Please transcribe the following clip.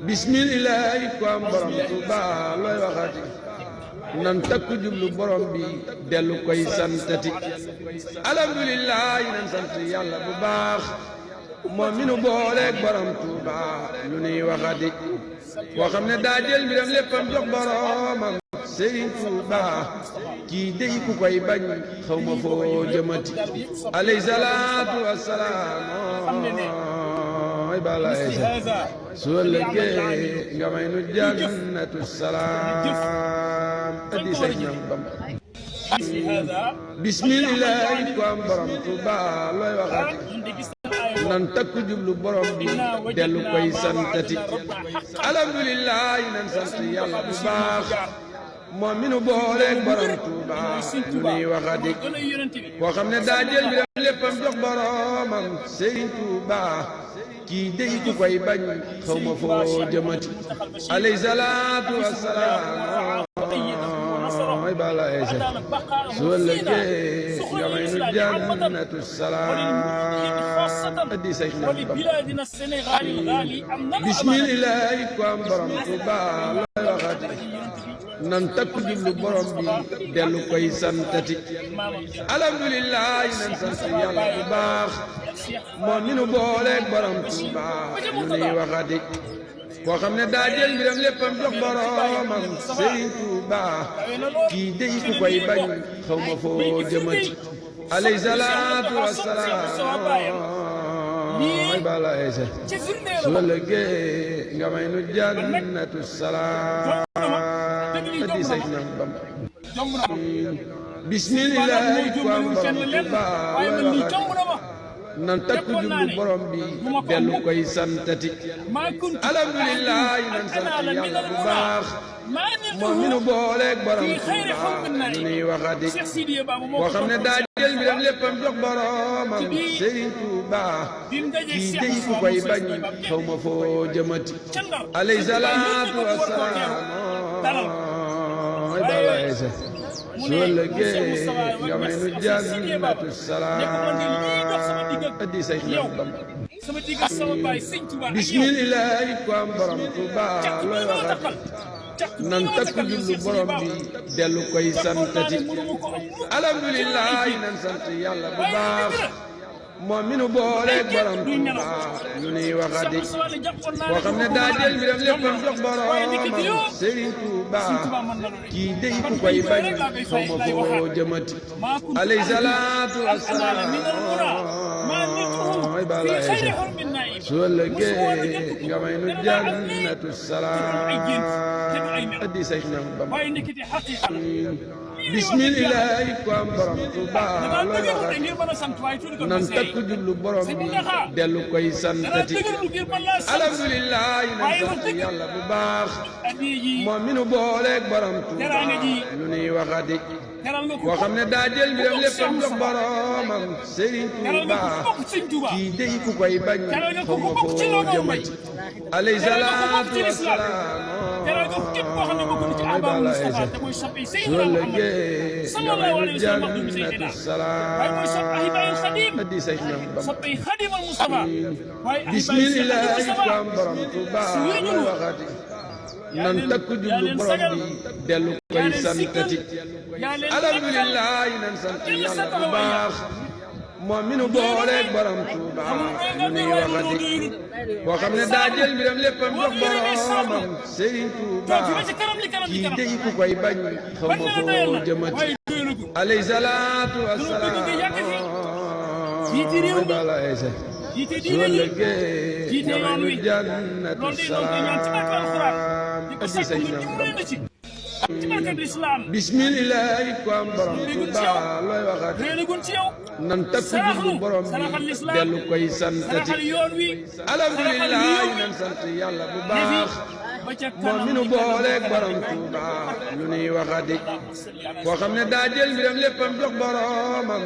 bismillah ko am borom Tuuba looy waxati nan takku jublu borom bi dellu koy santati alhamdulillah nan sant yàlla bu baax moom mi nu booleeg borom Tuuba lu nuy waxati koo xam ne daa jël mbiram léppam jox boromam Sëriñ Tuuba kii dey ku koy bañ xaw ma foo jëmati alayhi salaatu wassalaam ay bala su ëllëgee nga may nu jannatu salaam addi say nam Bamba bismillah ko am borom Tuuba looy waxati nan takku jublu borom bi dellu koy santati alhamdulillah nan sant yàlla bu baax moom mi nu booleeg borom Tuuba lu nuy waxati koo xam ne daa jël mbiram léppam jox boromam Sëriñ Tuuba kii dey ku koy bañ xaw ma foo jëmati alayhi salaatu wassalaam ay bala ese su ëllëgee nga may nu jannatu salaam addi say nam Bamba bismillah ko am borom Tuuba looy waxati nan takku jublu borom bi dellu koy santati alhamdulillah nan sant yàlla bu baax moom mi nu booleeg borom Tuuba lu nuy waxati koo xam ne daa jël mbiram léppam jox boromam Sëriñ Tuuba kii dey ku koy bañ xaw ma foo jëmati alayhi salaatu wassalaam ay bala ese su ëllëgee nga may nu jannatu salaam addi say nam Bamba bismillah ko am borom Tuuba looy waxati nan takku jublu borom bi dellu koy santati alhamdulillah nan sant yàlla bu baax moom mi nu booleeg borom Tuuba lu nuy waxati koo xam ne daa jël mbiram léppam jox boromam Sëriñ Tuuba kii dey ku koy bañ xaw ma foo jëmati alayhi salaatu wassalaam ay bala ese su ëllëgee nga may nu jannatu salaam addi say nam Bamba bismillah ko am borom Tuuba looy waxati nan takku jublu borom bi dellu koy santati alhamdulillah nan sant yàlla bu baax moom mi nu booleeg borom Tuuba lu nuy waxati koo xam ne daa jël mbiram léppam jox boromam Sëriñ Tuuba kii dey ku koy bañ xaw ma foo jëmati alayhi salaatu wassalaam ay bala ese su ëllëgee nga may nu jannatu salaam addi say nam Bamba bismillah ko am borom Tuuba looy waxati nan takku jublu borom bi dellu koy santati alhamdulillah nan sant yàlla bu baax moom mi nu booleeg borom Tuuba lu nuy waxati koo xam ne daa jël mbiram léppam jox boromam Sëriñ Tuuba kii dey ku koy bañ xaw ma foo jëmati alayhi salaatu wassalaam ay bala ese su ëllëgee nga may nu jannatu salaam addi say nam Bamba bismillah ko am borom Tuuba looy waxati nan takku jublu borom bi dellu koy santati alhamdulillah nan sant yàlla bu baax moom mi nu booleeg borom Tuuba lu nuy waxati koo xam ne daa jël mbiram léppam jox boromam Sëriñ Tuuba kii dey ku koy bañ xaw ma foo jëmati alayhi salaatu wassalaam ay bala ese su ëllëgee nga may nu jannatu salaam addi say nam Bamba bismillah ko am borom Tuuba looy waxati nan takku jublu borom bi dellu koy santati alhamdulillah nan sant yàlla bu baax moom mi nu booleeg borom Tuuba lu nuy waxati koo xam ne daa jël mbiram léppam jox boromam